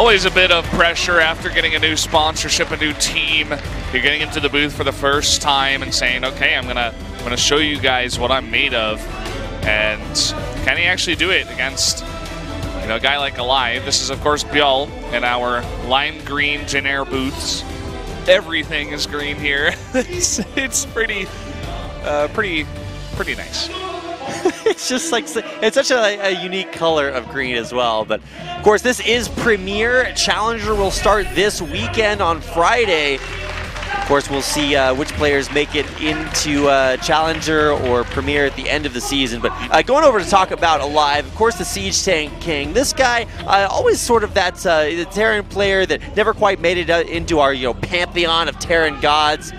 always a bit of pressure after getting a new sponsorship, a new team. You're getting into the booth for the first time and saying, okay, I'm gonna show you guys what I'm made of. And can he actually do it against a guy like Alive? This is, of course, Bjol in our lime green Jennair booths. Everything is green here. it's pretty nice. It's just like, it's such a unique color of green as well. But of course, this is Premier. Challenger will start this weekend on Friday. Of course, we'll see which players make it into Challenger or Premier at the end of the season. But going over to talk about Alive, of course, the Siege Tank King. This guy, always sort of that Terran player that never quite made it into our pantheon of Terran gods.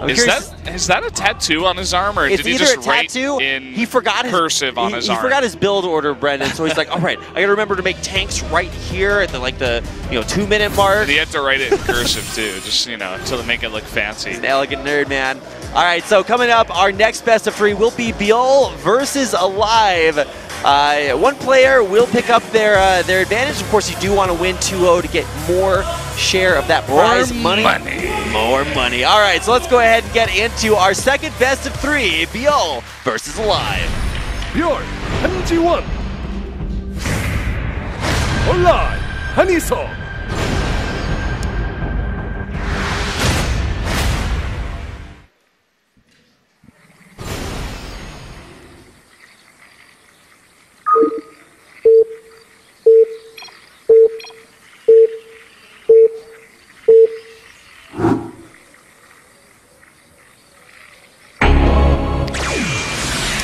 Is that a tattoo on his arm, or did he just write in cursive on his arm? He forgot his build order, Brendan, so he's like, all right, I gotta remember to make tanks right here at the 2-minute mark. And he had to write it in cursive too, just to make it look fancy. He's an elegant nerd, man. All right, so coming up, our next best of 3 will be Bjol versus Alive. One player will pick up their advantage. Of course, you do want to win 2-0 to get more share of that prize money. More money. All right, so let's go ahead and get into our second best of 3, Bjol versus Alive. Bjol, 한지원. Alive, 한이서.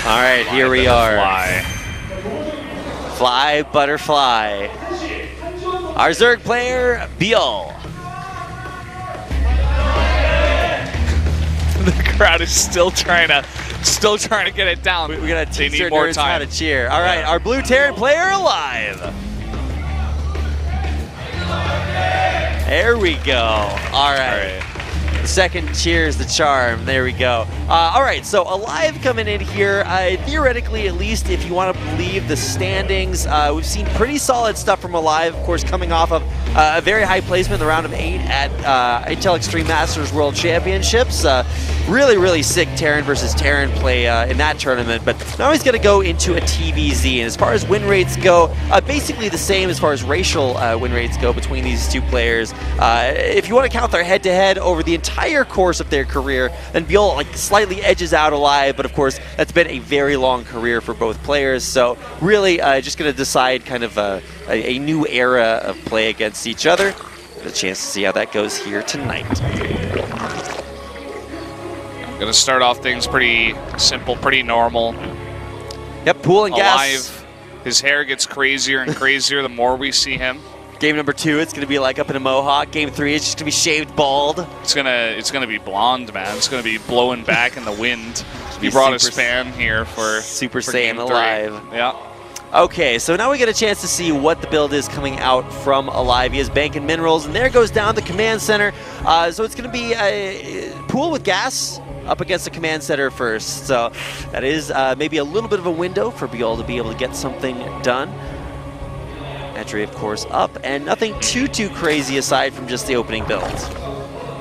All right, here we are. Fly, butterfly. Our Zerg player, Bjol. The crowd is still trying to get it down. We're gonna teach our nerds how to cheer. All right, our blue Terran player, Alive. There we go. All right. The second cheers the charm. There we go. All right, so Alive coming in here. Theoretically, at least, if you want to believe the standings, we've seen pretty solid stuff from Alive, of course, coming off of a very high placement in the round of 8 at Intel Extreme Masters World Championships. Really, really sick Terran versus Terran play in that tournament. But now he's going to go into a TVZ. And as far as win rates go, basically the same as far as racial win rates go between these two players. If you want to count their head-to-head over the entire course of their career, then Bjol slightly edges out Alive, but of course that's been a very long career for both players, so really just going to decide kind of a new era of play against each other. Get a chance to see how that goes here tonight. I'm going to start off things pretty simple, pretty normal. Yep, Pool and Gas. Alive, his hair gets crazier and crazier the more we see him. Game number 2, it's gonna be like up in a mohawk. Game 3, it's just gonna be shaved bald. It's gonna be blonde, man. It's gonna be blowing back in the wind. He brought a span here for Super Saiyan Alive. Yeah. Okay, so now we get a chance to see what the build is coming out from Alive. He has Bank and Minerals, and there goes down the command center. So it's gonna be a Pool with Gas up against the command center first. So that is maybe a little bit of a window for Bjol to be able to get something done. Entry, of course, up, and nothing too crazy aside from just the opening build.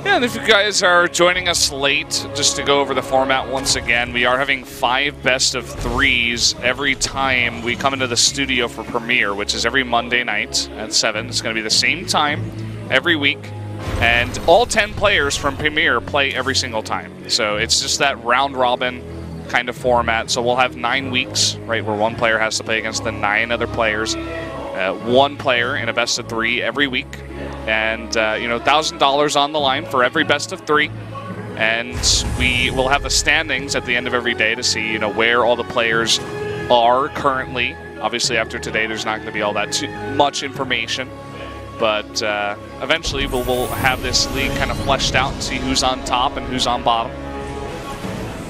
Yeah, and if you guys are joining us late, just to go over the format once again, we are having 5 best of 3s every time we come into the studio for Premier, which is every Monday night at 7. It's going to be the same time every week, and all 10 players from Premier play every single time. So it's just that round-robin kind of format. So we'll have 9 weeks, right, where one player has to play against the 9 other players. One player in a best of 3 every week, and $1,000 on the line for every best of 3. And we will have the standings at the end of every day to see where all the players are currently. Obviously, after today, there's not going to be all that too much information, but eventually we'll have this league kind of fleshed out and see who's on top and who's on bottom.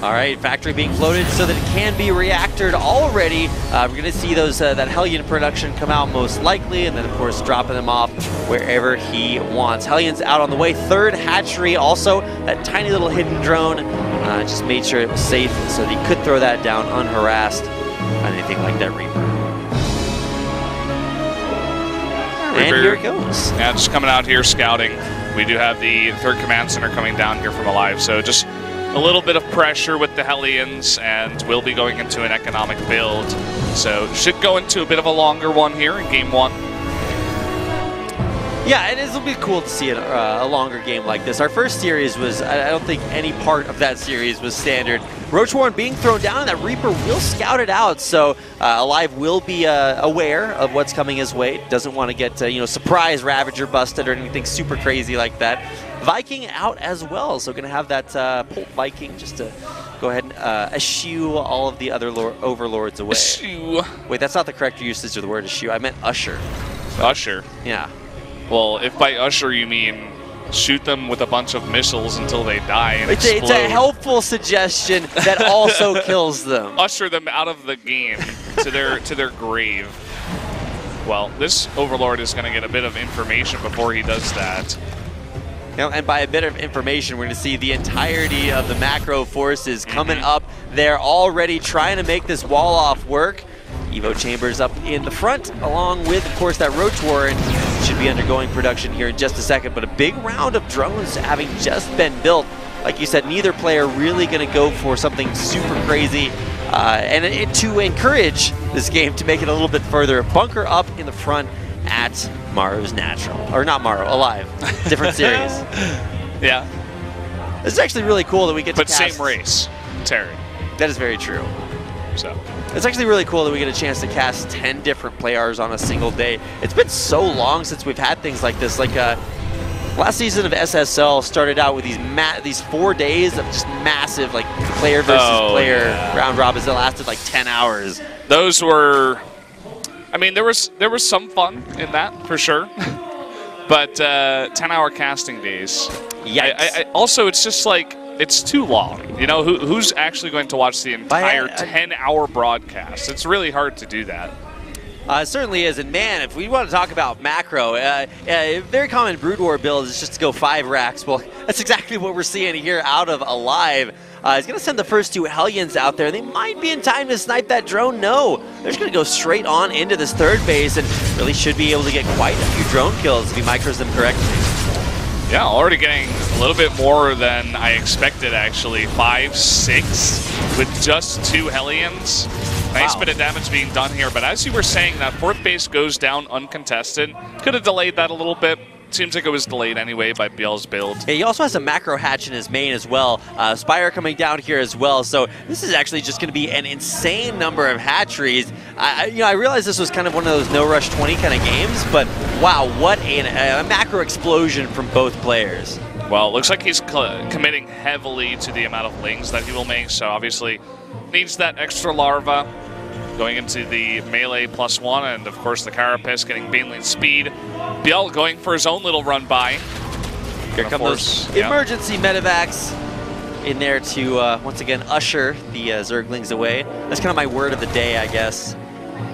All right, Factory being floated so that it can be reactored already. We're going to see those that Hellion production come out most likely, and then, of course, dropping them off wherever he wants. Hellion's out on the way. 3rd hatchery, also that tiny little hidden drone. Just made sure it was safe so that he could throw that down unharassed by anything like that Reaper. And here it goes. Yeah, just coming out here scouting. We do have the 3rd Command Center coming down here from Alive, so just a little bit of pressure with the Hellions, and we'll be going into an economic build. So should go into a bit of a longer one here in Game 1. Yeah, and it'll be cool to see a longer game like this. Our first series was, I don't think any part of that series was standard. Roach Warren being thrown down, and that Reaper will scout it out, so Alive will be aware of what's coming his way. Doesn't want to get, surprise Ravager busted or anything super crazy like that. Viking out as well, so going to have that Pult Viking just to go ahead and eschew all of the other overlords away. Eschew. Wait, that's not the correct usage of the word eschew. I meant usher. Usher? Yeah. Well, if by usher you mean shoot them with a bunch of missiles until they die and it's explode. It's a helpful suggestion that also kills them. Usher them out of the game to their grave. Well, this Overlord is going to get a bit of information before he does that. And by a bit of information, we're going to see the entirety of the macro forces coming up. They're already trying to make this wall off work. Evo Chambers up in the front, along with, of course, that Roach Warren. Should be undergoing production here in just a second, but a big round of drones having just been built. Like you said, neither player really going to go for something super crazy. And to encourage this game to make it a little bit further, bunker up in the front at Maru's Natural. Or not Maru, Alive. Different series. Yeah. This is actually really cool that we get to cast... But same race, Terry. That is very true. So it's actually really cool that we get a chance to cast 10 different players on a single day. It's been so long since we've had things like this. Like last season of SSL started out with these 4 days of just massive like player versus player round robins that lasted like 10 hours. Those were, I mean, there was some fun in that for sure, but 10-hour casting days. Yikes. Also, it's just like, it's too long. You know, who's actually going to watch the entire 10-hour broadcast? It's really hard to do that. It certainly is. And man, if we want to talk about macro, a very common Brood War build is just to go 5 racks. Well, that's exactly what we're seeing here out of Alive. He's going to send the first 2 Hellions out there. They might be in time to snipe that drone. No, they're just going to go straight on into this 3rd base and really should be able to get quite a few drone kills if he micros them correctly. Yeah, already getting a little bit more than I expected, actually. 5, 6 with just 2 Hellions. Nice bit of damage being done here, but as you were saying, that 4th base goes down uncontested. Could have delayed that a little bit. Seems like it was delayed anyway by Biel's build. Yeah, he also has a macro hatch in his main as well. Spire coming down here as well. So this is actually just going to be an insane number of hatcheries. I realize this was kind of one of those no rush 20 kind of games, but wow, what a macro explosion from both players. Well, it looks like he's committing heavily to the amount of lings that he will make, so obviously needs that extra larva. Going into the melee +1, and of course the Carapace getting Baneling speed. Biel going for his own little run by. Here come those emergency medevacs in there to once again usher the Zerglings away. That's kind of my word of the day, I guess.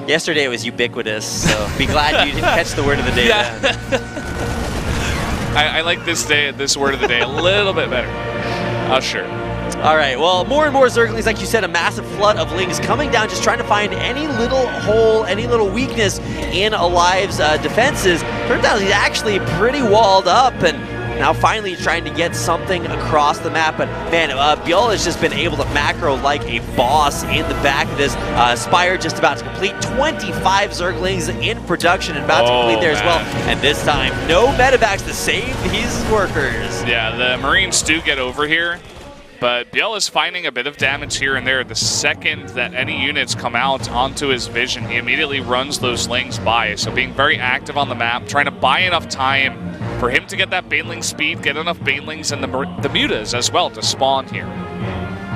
Yesterday it was ubiquitous, so be glad you didn't catch the word of the day. Then. I like this word of the day a little bit better. Usher. All right, well, more and more Zerglings, like you said, a massive flood of Lings coming down, just trying to find any little hole, any little weakness in Alive's defenses. Turns out he's actually pretty walled up, and now finally trying to get something across the map. But man, Biel has just been able to macro like a boss in the back of this. Spire just about to complete 25 Zerglings in production and about to complete there as well. And this time, no medevacs to save these workers. Yeah, the Marines do get over here. But Biel is finding a bit of damage here and there. The second that any units come out onto his vision, he immediately runs those Lings by. So being very active on the map, trying to buy enough time for him to get that Baneling speed, get enough Banelings and the Mutas as well to spawn here.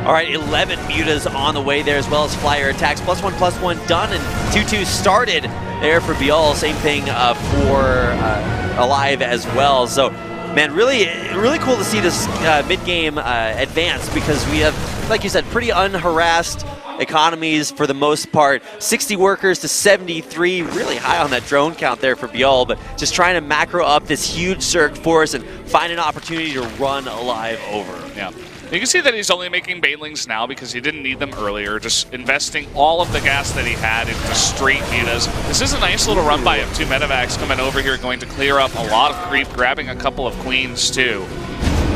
All right, 11 Mutas on the way there, as well as Flyer attacks. +1/+1 done, and 2-2 started there for Biel. Same thing for Alive as well. So, man, really cool to see this mid-game advance, because we have, like you said, pretty unharassed economies for the most part. 60 workers to 73, really high on that drone count there for Biel, but just trying to macro up this huge Zerg force and find an opportunity to run Alive over. Yeah. You can see that he's only making Banelings now because he didn't need them earlier, just investing all of the gas that he had into straight mutas. This is a nice little run by of 2 medevacs coming over here, going to clear up a lot of creep, grabbing a couple of queens too.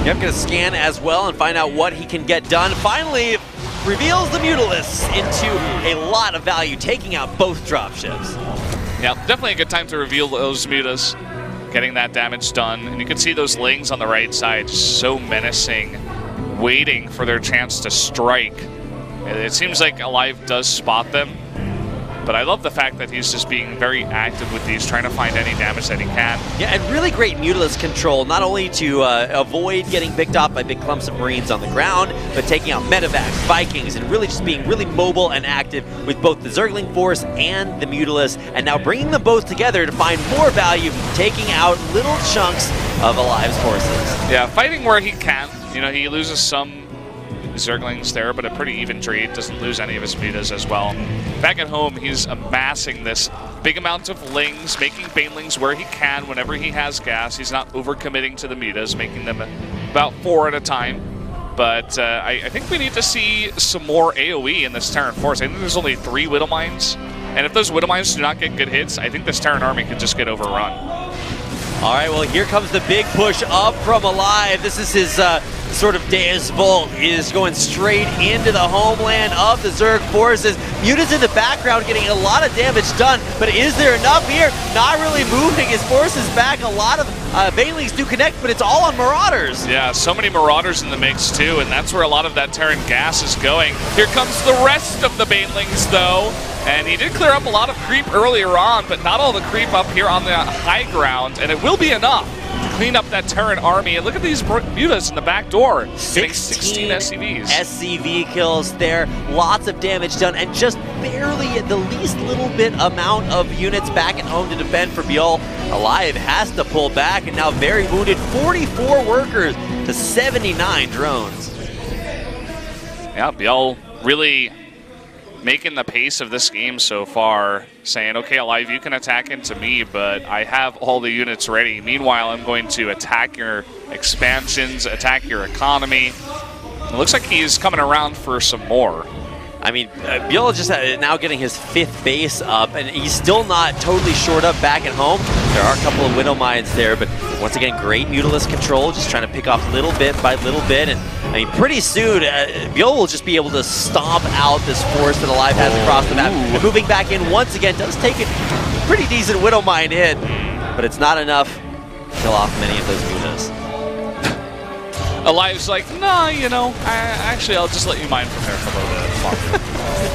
Yep, gonna scan as well and find out what he can get done. Finally, reveals the Mutalisk into a lot of value, taking out both dropships. Yeah, definitely a good time to reveal those mutas, getting that damage done. And you can see those Lings on the right side, just so menacing, waiting for their chance to strike. It seems like Alive does spot them, but I love the fact that he's just being very active with these, trying to find any damage that he can. Yeah, and really great Mutalisk control, not only to avoid getting picked off by big clumps of Marines on the ground, but taking out Medevacs, Vikings, and really just being really mobile and active with both the Zergling Force and the Mutalisk, and now bringing them both together to find more value, taking out little chunks of Alive's forces. Yeah, fighting where he can. You know, he loses some Zerglings there, but a pretty even trade. Doesn't lose any of his mutas as well. Back at home, he's amassing this big amount of Lings, making Banelings where he can whenever he has gas. He's not overcommitting to the mutas, making them about 4 at a time. But I think we need to see some more AoE in this Terran force. I think there's only 3 Widowmines, and if those Widowmines do not get good hits, I think this Terran army could just get overrun. All right, well, here comes the big push up from Alive. This is his sort of Deus Vult, is going straight into the homeland of the Zerg forces. Muta's in the background getting a lot of damage done, but is there enough here? Not really moving his forces back. A lot of Banelings do connect, but it's all on Marauders. Yeah, so many Marauders in the mix too, and that's where a lot of that Terran gas is going. Here comes the rest of the Banelings though. And he did clear up a lot of creep earlier on, but not all the creep up here on the high ground, and it will be enough to clean up that Terran army. And look at these mutas in the back door, getting 16 SCVs. SCV kills there, lots of damage done, and just barely the least little bit amount of units back at home to defend for Bjorn. Alive has to pull back, and now very wounded, 44 workers to 79 drones. Yeah, Bjorn really making the pace of this game so far, saying, okay, Alive, you can attack into me, but I have all the units ready. Meanwhile, I'm going to attack your expansions, attack your economy. It looks like he's coming around for some more. I mean, Bjorn just now getting his 5th base up, and he's still not totally shored up back at home. There are a couple of Widowmines there, but once again, great Mutalisk control, just trying to pick off little bit by little bit. And I mean, pretty soon, Bjorn will just be able to stomp out this force that Alive has across the map. And moving back in once again does take a pretty decent Widowmine hit, but it's not enough to kill off many of those Mutas. Alive's like, nah, you know, actually, I'll just let you mine from there for a little bit.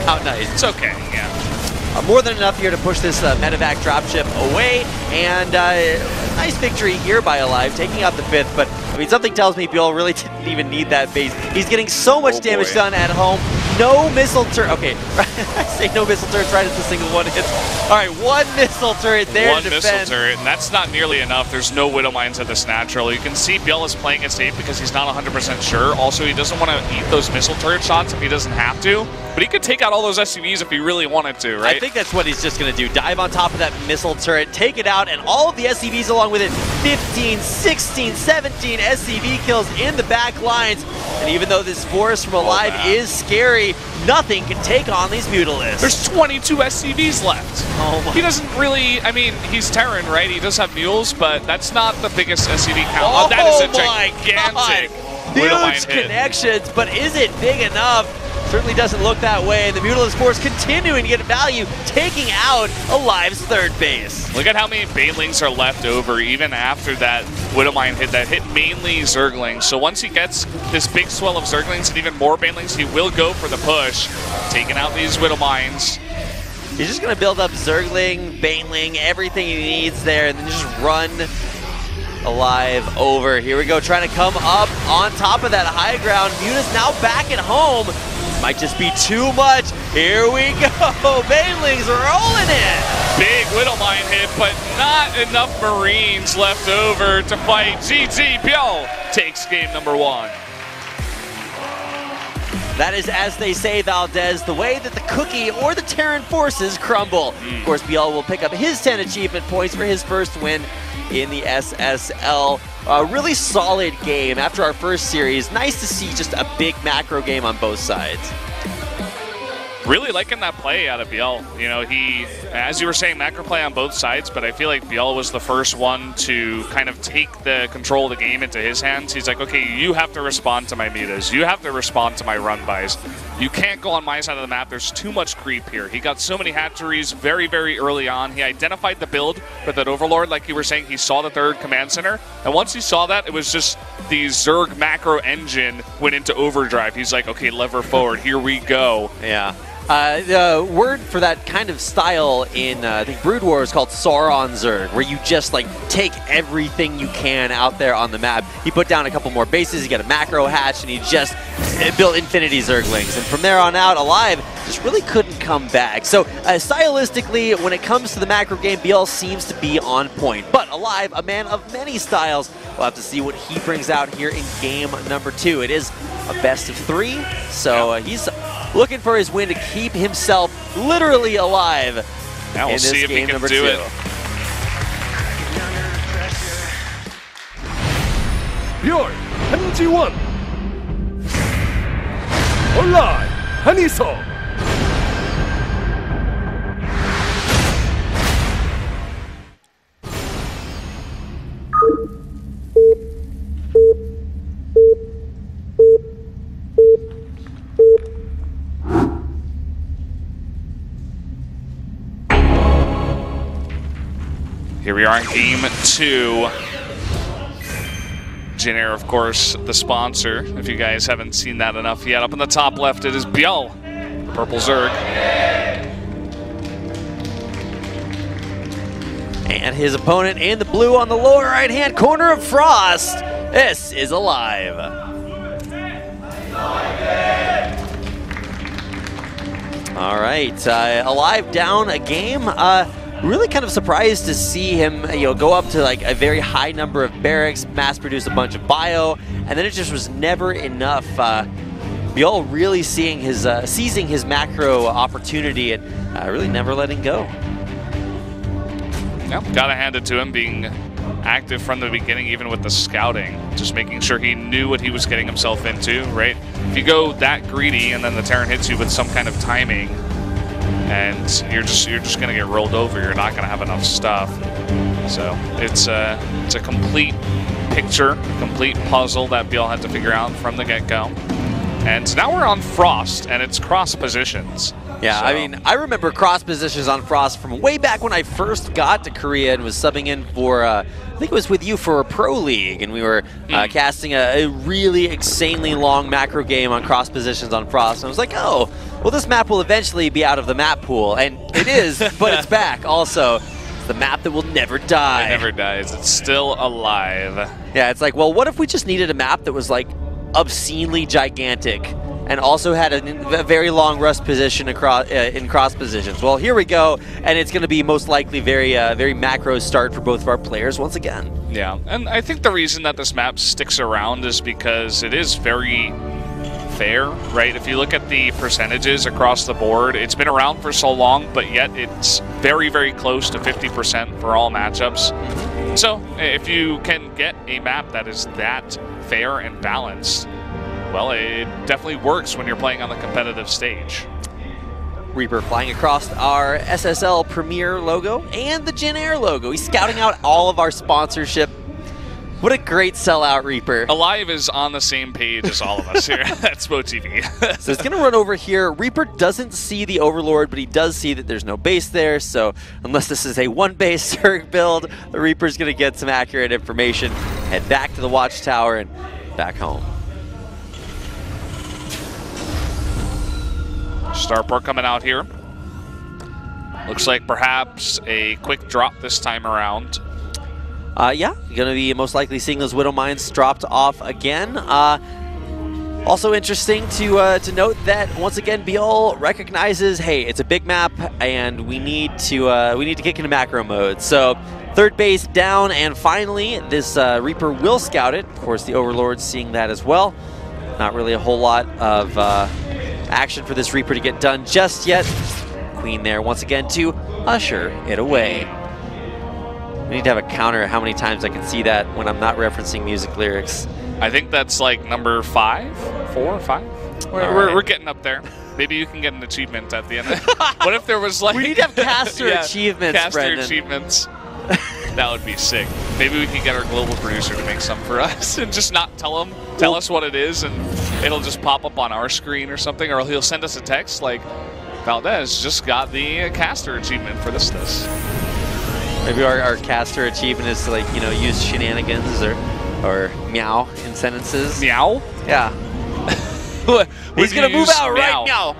How nice. It's okay, yeah. More than enough here to push this medevac dropship away, and nice victory here by Alive, taking out the 5th, but I mean, something tells me Bjorn really didn't even need that base. He's getting so much damage done at home. No missile turret. Okay, I say no missile turrets right as the single one hits. All right, 1 missile turret there One to missile defend. turret, and that's not nearly enough. There's no Widowmines at this natural. You can see Bjorn is playing it safe because he's not 100% sure. Also, he doesn't want to eat those missile turret shots if he doesn't have to. But he could take out all those SCVs if he really wanted to, right? I think that's what he's just going to do. Dive on top of that missile turret, take it out, and all of the SCVs along with it. 15, 16, 17 SCV kills in the back lines. And even though this force from Alive is scary, nothing can take on these Mutalisks. There's 22 SCVs left. Oh my. He doesn't really, I mean, he's Terran, right? He does have mules, but that's not the biggest SCV count. That is a gigantic Widowmine huge hit. connections, but is it big enough? Certainly doesn't look that way. The Mutalisk force continuing to get value, taking out Alive's 3rd base. Look at how many Banelings are left over, even after that Widowmine hit that hit mainly Zerglings. So once he gets this big swell of Zerglings and even more Banelings, he will go for the push, taking out these Widowmines. He's just going to build up Zergling, Baneling, everything he needs there, and then just run Alive over. Here we go, trying to come up on top of that high ground. Muta's now back at home. Might just be too much. Here we go. Banelings rolling in. Big Widowmine hit, but not enough Marines left over to fight. GG, Bjorn takes game number 1. That is, as they say, Valdez, the way that the cookie or the Terran forces crumble. Of course, Bjorn will pick up his 10 achievement points for his first win in the SSL. a really solid game after our first series. Nice to see just a big macro game on both sides. Really liking that play out of Biel. You know, he, as you were saying, macro play on both sides, but I feel like Biel was the first one to kind of take the control of the game into his hands. He's like, okay, you have to respond to my metas. You have to respond to my run bys. You can't go on my side of the map. There's too much creep here. He got so many hatcheries very, very early on. He identified the build for that Overlord, like you were saying. He saw the third command center, and once he saw that, it was just the Zerg macro engine went into overdrive. He's like, okay, lever forward. Here we go. Yeah. The word for that kind of style in, I think, Brood War is called Sauron Zerg, where you just, like, take everything you can out there on the map. He put down a couple more bases, he got a macro hatch, and he just built Infinity Zerglings. And from there on out, Alive just really couldn't come back. So, stylistically, when it comes to the macro game, Biel seems to be on point. But Alive, a man of many styles, we'll have to see what he brings out here in game number 2. It is a best of 3, so he's looking for his win to keep himself literally alive. Now we'll see if he can do it. Bjorn 한지원 Alive 한희석. Here we are in game 2. Jin Air, of course, the sponsor. If you guys haven't seen that enough yet, up in the top left, it is Biel, purple Zerg. And his opponent in the blue on the lower right-hand corner of Frost. This is Alive. All right, Alive down a game. Really kind of surprised to see him, go up to like a very high number of barracks, mass produce a bunch of bio, and then it just was never enough. Biel really seizing his macro opportunity and really never letting go. Yeah, gotta hand it to him, being active from the beginning, even with the scouting, just making sure he knew what he was getting himself into. Right? If you go that greedy and then the Terran hits you with some kind of timing, and you're just gonna get rolled over. You're not gonna have enough stuff. So it's a complete picture, complete puzzle that Biel had to figure out from the get-go. And now we're on Frost, and it's cross positions. Yeah, so. I mean, I remember cross positions on Frost from way back when I first got to Korea and was subbing in for, I think it was with you for a Pro League, and we were casting a really insanely long macro game on cross positions on Frost. And I was like, oh, well, this map will eventually be out of the map pool. And it is, but it's back also. It's the map that will never die. It never dies. It's still alive. Yeah, it's like, well, what if we just needed a map that was, like, obscenely gigantic and also had a very long rust position across, in cross positions? Well, here we go, and it's going to be most likely very macro start for both of our players once again. Yeah, and I think the reason that this map sticks around is because it is very fair, right? If you look at the percentages across the board, it's been around for so long, but yet it's very, very close to 50% for all matchups. So if you can get a map that is that fair and balanced, well, it definitely works when you're playing on the competitive stage. Reaper flying across our SSL Premier logo and the Jin Air logo. He's scouting out all of our sponsorship. What a great sellout, Reaper. Alive is on the same page as all of us here at SpoTV. So it's going to run over here. Reaper doesn't see the Overlord, but he does see that there's no base there. So unless this is a one-base Zerg build, the Reaper's going to get some accurate information, head back to the Watchtower, and back home. Starport coming out here. Looks like perhaps a quick drop this time around. Yeah, you're going to be most likely seeing those Widow Mines dropped off again. Also interesting to note that once again Biel recognizes, hey, it's a big map and we need to kick into macro mode. So third base down, and finally this Reaper will scout it. Of course, the Overlord's seeing that as well. Not really a whole lot of action for this Reaper to get done just yet. Queen there once again to usher it away. need to have a counter how many times I can see that when I'm not referencing music lyrics. I think that's like number 5, 4 or 5. We're getting up there. Maybe you can get an achievement at the end. What if there was like... We need to have caster achievements, caster Brendan. achievements. That would be sick. Maybe we can get our global producer to make some for us and just not tell us what it is, and it'll just pop up on our screen or something, or he'll send us a text like, Valdez just got the caster achievement for this. Maybe our caster achievement is to, like, you know, use shenanigans or meow in sentences. Meow? Yeah. He's going to move out right now.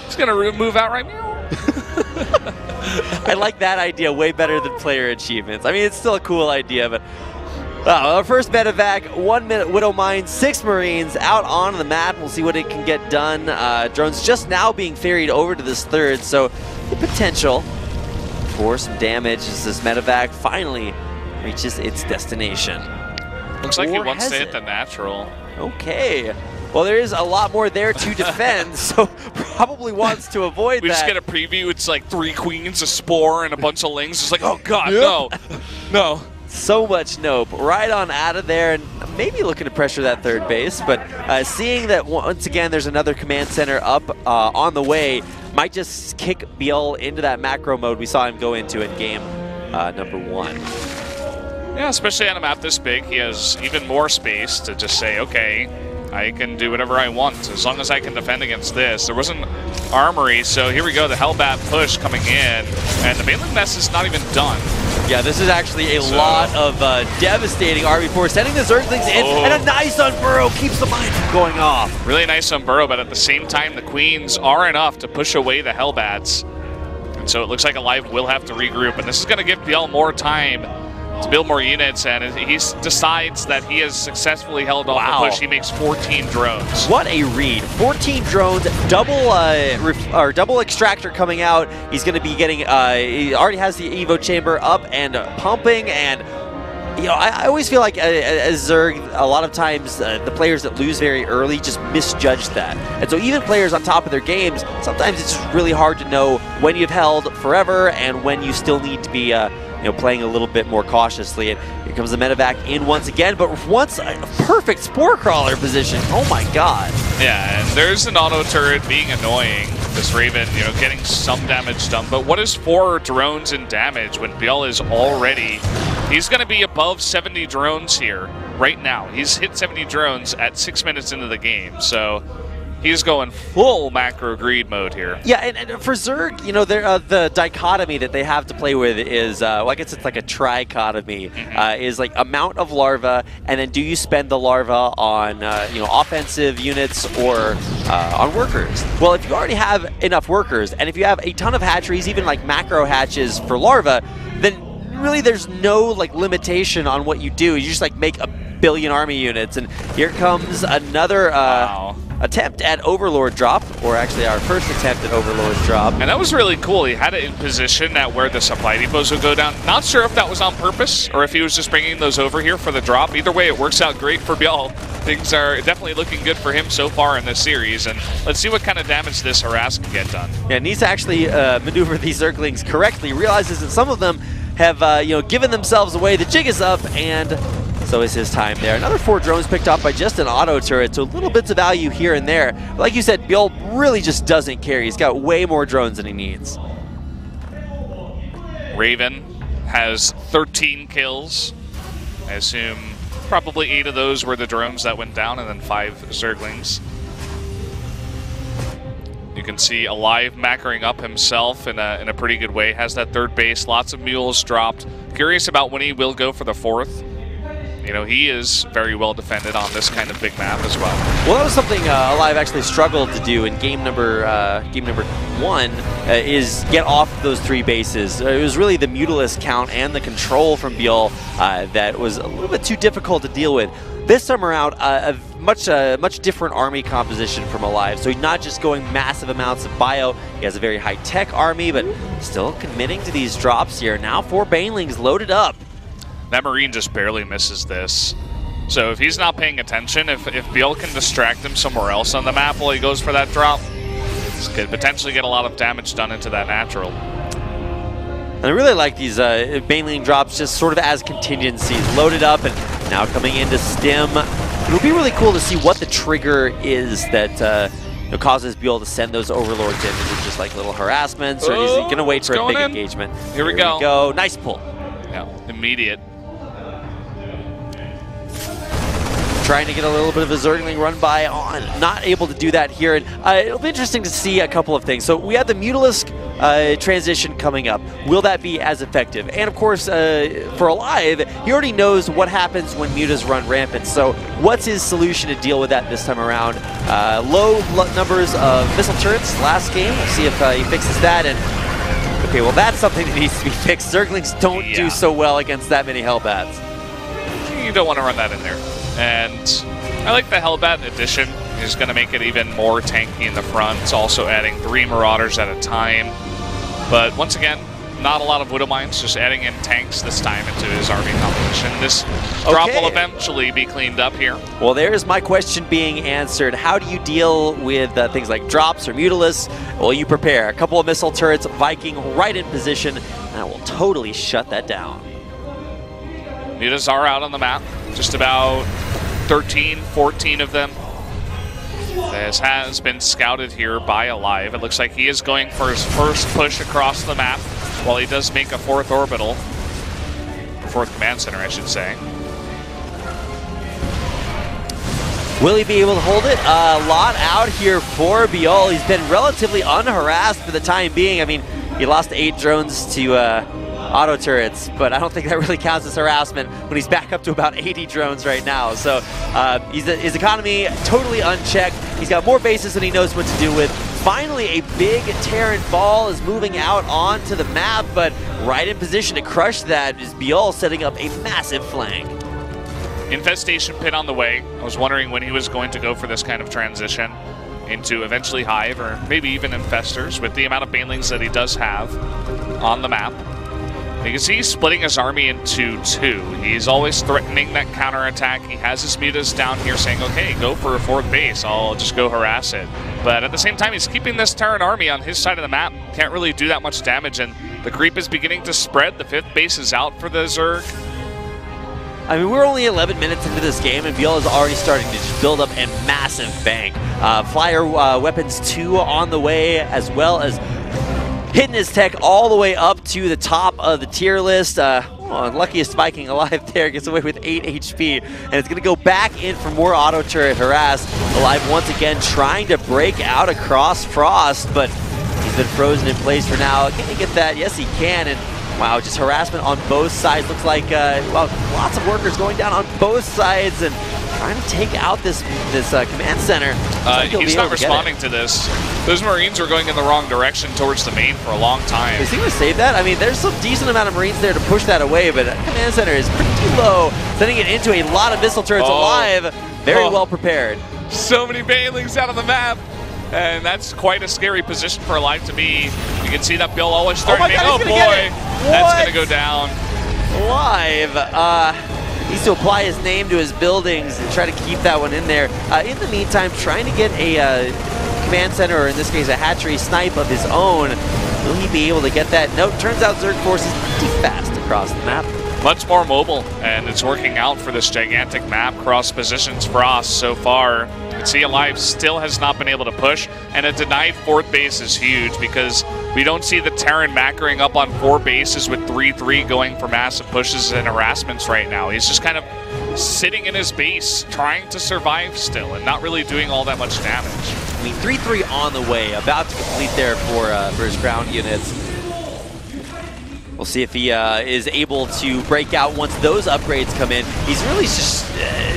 He's going to move out right now. I like that idea way better than player achievements. I mean, it's still a cool idea, but our first medevac, 1 minute Widow Mine, 6 Marines out on the map. We'll see what it can get done. Drones just now being ferried over to this third, so the potential for some damage as this medevac finally reaches its destination. Looks like he wants to hit the natural. Okay. Well, there is a lot more there to defend, so probably wants to avoid that. We just get a preview. It's like 3 queens, a spore, and a bunch of lings. It's like, oh, God, no. No. So much nope. Right on out of there, and maybe looking to pressure that third base, but seeing that once again there's another command center up on the way, might just kick Biel into that macro mode we saw him go into in game number 1. Yeah, especially on a map this big, he has even more space to just say, okay, I can do whatever I want as long as I can defend against this. There wasn't armory, so here we go, the Hellbat push coming in, and the Baneling mess is not even done. Yeah, this is actually a lot of devastating RB4, sending the Zerglings in, and a nice unburrow keeps the mine from going off. Really nice unburrow, but at the same time, the Queens are enough to push away the Hellbats. And so it looks like Alive will have to regroup, and this is going to give Biel more time to build more units, and he decides that he has successfully held off the push. He makes 14 drones. What a read. 14 drones, double extractor coming out. He's going to be getting, he already has the Evo chamber up and pumping, and you know, I always feel like as Zerg, a lot of times the players that lose very early just misjudge that. And so even players on top of their games, sometimes it's just really hard to know when you've held forever and when you still need to be you know, playing a little bit more cautiously. And here comes the medevac in once again, but once a perfect spore crawler position. Oh my God. Yeah, and there's an auto turret being annoying. This Raven, you know, getting some damage done. But what is 4 drones in damage when Biel is already... He's going to be above 70 drones here right now. He's hit 70 drones at 6 minutes into the game, so he's going full macro greed mode here. Yeah, and for Zerg, you know, the dichotomy that they have to play with is, well, I guess it's like a trichotomy, is like amount of larva, and then do you spend the larva on, you know, offensive units or on workers? Well, if you already have enough workers, and if you have a ton of hatcheries, even like macro hatches for larva, then really there's no like limitation on what you do. You just like make a billion army units, and here comes another attempt at Overlord drop, or actually our first attempt at Overlord drop. And that was really cool. He had it in position at where the supply depots would go down. Not sure if that was on purpose or if he was just bringing those over here for the drop. Either way, it works out great for Biel. Things are definitely looking good for him so far in this series, and let's see what kind of damage this harass can get done. Yeah, needs to actually maneuver these Zerglings correctly. Realizes that some of them have you know, given themselves away. The jig is up, and so is his time there. Another 4 drones picked up by just an auto turret, so little bits of value here and there. But like you said, Biel really just doesn't care. He's got way more drones than he needs. Raven has 13 kills. I assume probably 8 of those were the drones that went down, and then 5 Zerglings. You can see Alive macroing up himself in a pretty good way. Has that third base, lots of mules dropped. Curious about when he will go for the 4th. You know, he is very well defended on this kind of big map as well. Well, that was something Alive actually struggled to do in game number 1, is get off those 3 bases. It was really the Mutalisk count and the control from Biel that was a little bit too difficult to deal with. This time around, a much different army composition from Alive. So he's not just going massive amounts of bio. He has a very high-tech army, but still committing to these drops here. Now 4 Banelings loaded up. That Marine just barely misses this. So if he's not paying attention, if Biel can distract him somewhere else on the map while he goes for that drop, this could potentially get a lot of damage done into that natural. And I really like these Baneling drops just sort of as contingencies. Loaded up and now coming into Stim. It'll be really cool to see what the trigger is that causes Buell to send those overlords in. Is it just like little harassments, or is he going to wait for a big engagement? Here we go. Nice pull. Yeah, immediate. Trying to get a little bit of a Zergling run by on, not able to do that here. And it'll be interesting to see a couple of things. So we have the Mutalisk transition coming up. Will that be as effective? And of course, for Alive, he already knows what happens when Mutas run rampant. So what's his solution to deal with that this time around? Low numbers of missile turrets last game. We'll see if he fixes that. And okay, well, that's something that needs to be fixed. Zerglings don't do so well against that many Hellbats. You don't want to run that in there. And I like the Hellbat addition. He's going to make it even more tanky in the front. It's also adding 3 Marauders at a time. But once again, not a lot of Widow Mines, just adding in tanks this time into his army composition. This drop will eventually be cleaned up here. Well, there's my question being answered. How do you deal with things like drops or Mutalisks? Well, you prepare. A couple of missile turrets, Viking right in position, and that will totally shut that down. Mutas are out on the map. Just about 13, 14 of them. This has been scouted here by Alive. It looks like he is going for his first push across the map, while he does make a 4th orbital. 4th command center, I should say. Will he be able to hold it? A lot out here for Buell. He's been relatively unharassed for the time being. I mean, he lost 8 drones to auto turrets, but I don't think that really counts as harassment when he's back up to about 80 drones right now. So his economy totally unchecked. He's got more bases than he knows what to do with. Finally, a big Terran ball is moving out onto the map, but right in position to crush that is Buell setting up a massive flank. Infestation Pit on the way. I was wondering when he was going to go for this kind of transition into eventually Hive, or maybe even Infestors, with the amount of Banelings that he does have on the map. You can see he's splitting his army into 2. He's always threatening that counterattack. He has his Mutas down here saying, okay, go for a 4th base. I'll just go harass it. But at the same time, he's keeping this Terran army on his side of the map. Can't really do that much damage, and the creep is beginning to spread. The 5th base is out for the Zerg. I mean, we're only 11 minutes into this game, and Buell is already starting to just build up a massive bank. Flyer Weapons 2 on the way, as well as hitting his tech all the way up to the top of the tier list. Luckiest Viking alive there, gets away with 8 HP. And it's going to go back in for more auto turret harass. Alive once again trying to break out across Frost, but he's been frozen in place for now. Can he get that? Yes, he can. And wow, just harassment on both sides. Looks like well, lots of workers going down on both sides and trying to take out this command center. He's not responding to this. Those Marines were going in the wrong direction towards the main for a long time. Is he going to save that? I mean, there's some decent amount of Marines there to push that away, but that command center is pretty low, sending it into a lot of missile turrets Alive. Very well prepared. So many Banelings out of the map. And that's quite a scary position for Alive to be. You can see that Bill always threatening. Oh boy, that's going to go down. Alive needs to apply his name to his buildings and try to keep that one in there. In the meantime, trying to get a command center, or in this case a hatchery snipe of his own. Will he be able to get that? Nope, turns out Zerg Force is pretty fast across the map. Much more mobile, and it's working out for this gigantic map. Cross positions Frost so far. You can see Alive still has not been able to push, and a denied 4th base is huge because we don't see the Terran macroing up on 4 bases with 3-3 going for massive pushes and harassments right now. He's just kind of sitting in his base, trying to survive still, and not really doing all that much damage. I mean, 3-3 on the way, about to complete there for his ground units. We'll see if he is able to break out once those upgrades come in. He's really just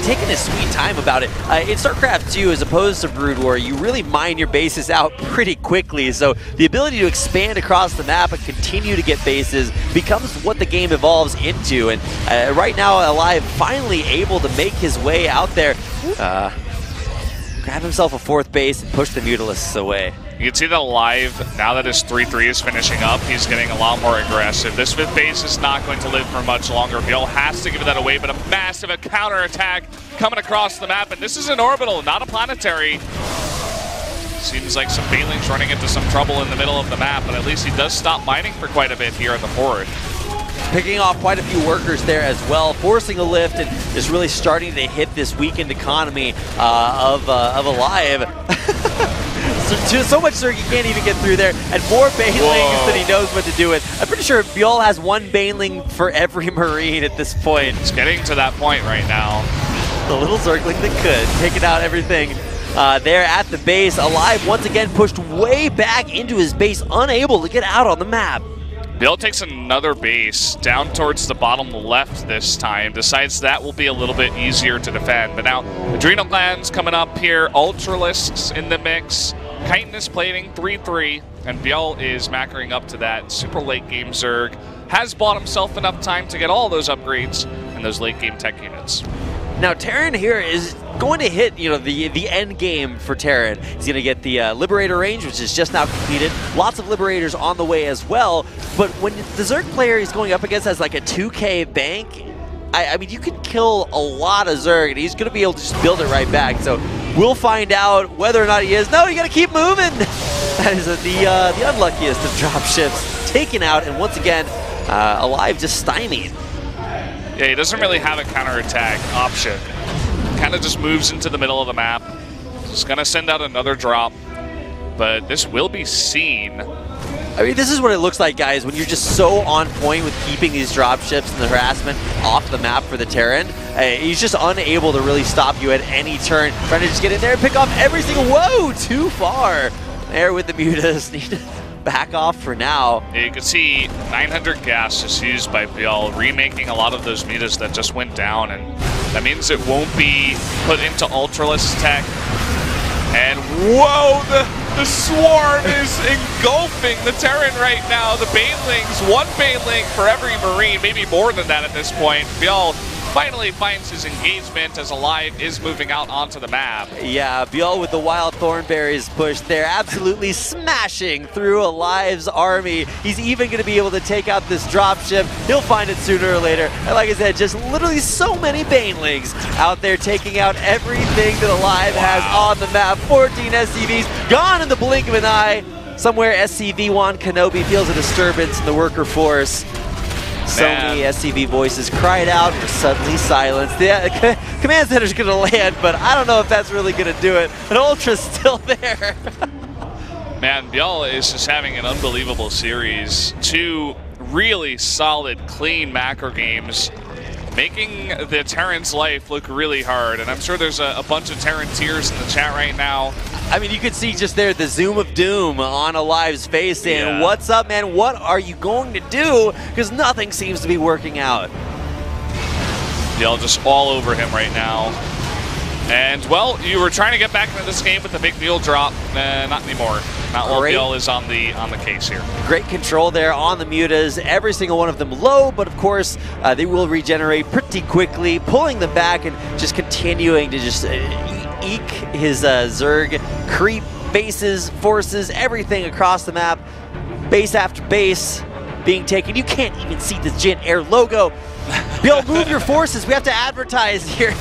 taking his sweet time about it. In StarCraft 2, as opposed to Brood War, you really mine your bases out pretty quickly. So the ability to expand across the map and continue to get bases becomes what the game evolves into. And right now, Alive finally able to make his way out there. Grab himself a 4th base and push the Mutalisks away. You can see that Alive, now that his 3-3 is finishing up, he's getting a lot more aggressive. This 5th base is not going to live for much longer. Bill has to give that away, but a massive counterattack coming across the map. And this is an orbital, not a planetary. Seems like some Banelings running into some trouble in the middle of the map, but at least he does stop mining for quite a bit here at the port. Picking off quite a few workers there as well, forcing a lift and just really starting to hit this weakened economy of Alive. so much Zerg he can't even get through there, and more Banelings than he knows what to do with. I'm pretty sure Bjol has one Baneling for every Marine at this point. It's getting to that point right now. The little Zergling that could, taking out everything there at the base. Alive once again pushed way back into his base, unable to get out on the map. Bill takes another base down towards the bottom left this time, decides that will be a little bit easier to defend. But now Adrenal Glands coming up here, Ultralisks in the mix, Chitinous Plating 3-3, and Biel is macroing up to that. Super late game Zerg has bought himself enough time to get all those upgrades and those late game tech units. Now Terran here is going to hit, the end game for Terran. He's going to get the Liberator range, which is just now completed. Lots of Liberators on the way as well. But when the Zerg player he's going up against has like a 2k bank, I mean, you can kill a lot of Zerg, and he's going to be able to just build it right back. So we'll find out whether or not he is. No, you got to keep moving. That is the unluckiest of dropships taken out, and once again, Alive just stymied. Yeah, he doesn't really have a counterattack option. Kind of just moves into the middle of the map. Just gonna send out another drop, but this will be seen. I mean, this is what it looks like, guys, when you're just so on point with keeping these dropships and the harassment off the map for the Terran. He's just unable to really stop you at any turn. Trying to just get in there and pick off every single... Whoa, too far. There with the Mutas. Need to back off for now. Yeah, you can see 900 gas just used by Biel, remaking a lot of those Mutas that just went down, and that means it won't be put into Ultralisk tech. And whoa, the swarm is engulfing the Terran right now. The Banelings, one Baneling for every Marine, maybe more than that at this point. Biel finally finds his engagement as Alive is moving out onto the map. Yeah, Biel with the Wild Thornberries push there, absolutely smashing through Alive's army. He's even going to be able to take out this dropship. He'll find it sooner or later. And like I said, just literally so many Banelings out there taking out everything that Alive has on the map. 14 SCVs gone in the blink of an eye. Somewhere SCV Wan Kenobi feels a disturbance in the worker force. So many SCV voices cried out, were suddenly silenced. The command center's going to land, but I don't know if that's really going to do it. But Ultra's still there. Man, Biel is just having an unbelievable series. Two really solid, clean macro games, making the Terran's life look really hard. And I'm sure there's a bunch of Terran tears in the chat right now. I mean, you could see just there the zoom of doom on Alive's face saying, what's up, man? What are you going to do? Because nothing seems to be working out. Biel just all over him right now. And, well, you were trying to get back into this game with the big mule drop. Not anymore. Not while Biel is on the case here. Great control there on the Mutas. Every single one of them low, but of course, they will regenerate pretty quickly, pulling them back and just continuing to just eke his Zerg, creep bases, forces, everything across the map. Base after base being taken. You can't even see the Jin Air logo. Bill, move your forces. We have to advertise here.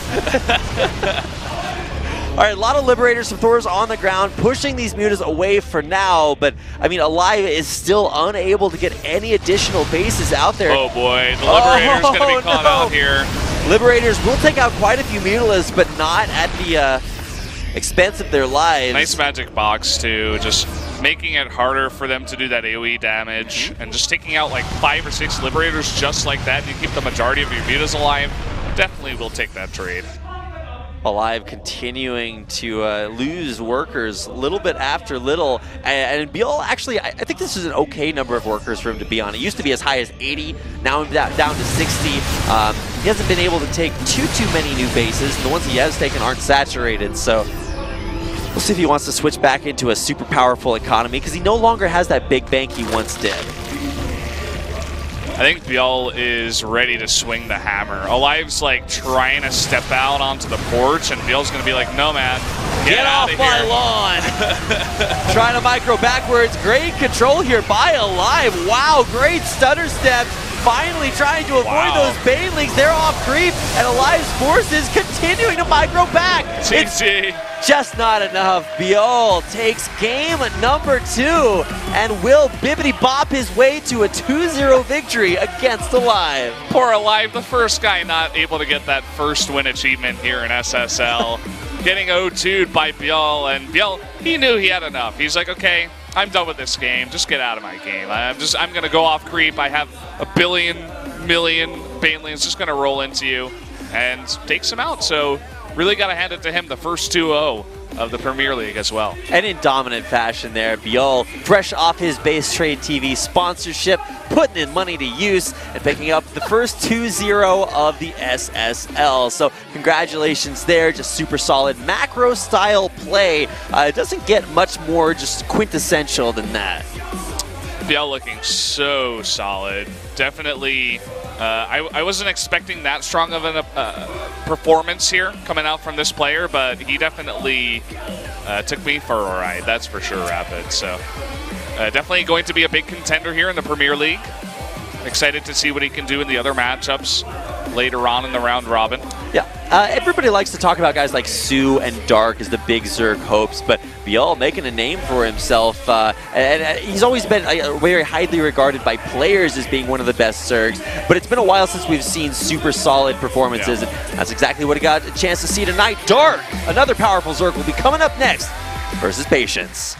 All right, a lot of Liberators from Thor's on the ground, pushing these Mutas away for now, but, I mean, Alive is still unable to get any additional bases out there. Oh, boy. The Liberator's going to be caught out here. Liberators will take out quite a few Mutilas, but not at the expense of their lives. Nice magic box, too. Just making it harder for them to do that AoE damage, and just taking out like 5 or 6 Liberators just like that, and you keep the majority of your Mutas alive. Definitely will take that trade. Alive continuing to lose workers little bit after little, and Biel actually, I think this is an okay number of workers for him to be on. It used to be as high as 80, now I'm down to 60. He hasn't been able to take too many new bases, and the ones he has taken aren't saturated, so we'll see if he wants to switch back into a super powerful economy, because he no longer has that big bank he once did. I think Biel is ready to swing the hammer. Alive's like trying to step out onto the porch, and Biel's gonna be like, no man, get off my lawn. Trying to micro backwards. Great control here by Alive. Wow, great stutter step. Finally trying to avoid those Banelings. They're off creep, and Alive's forces continuing to micro back. GG. just not enough. Biol takes game number 2 and will bibbity bop his way to a 2-0 victory against Alive. Poor Alive, the first guy not able to get that first win achievement here in SSL. Getting 0-2'd by Biol, and Biol, he knew he had enough. He's like, okay, I'm done with this game. Just get out of my game. I'm going to go off creep. I have a million Banelians just going to roll into you, and takes him out. So really got to hand it to him, the first 2-0 of the Premier League as well. And in dominant fashion there, Biol, fresh off his Base Trade TV sponsorship, putting in money to use and picking up the first 2-0 of the SSL. So congratulations there, just super solid macro style play. It doesn't get much more just quintessential than that. Biol looking so solid. Definitely, I wasn't expecting that strong of a performance here coming out from this player, but he definitely took me for a ride, that's for sure, Rapid. So definitely going to be a big contender here in the Premier League. Excited to see what he can do in the other matchups later on in the round robin. Yeah, everybody likes to talk about guys like Sue and Dark as the big Zerg hopes, but Biol making a name for himself, and he's always been very highly regarded by players as being one of the best Zergs, but it's been a while since we've seen super solid performances, and that's exactly what he got a chance to see tonight. Dark, another powerful Zerg, will be coming up next versus Patience.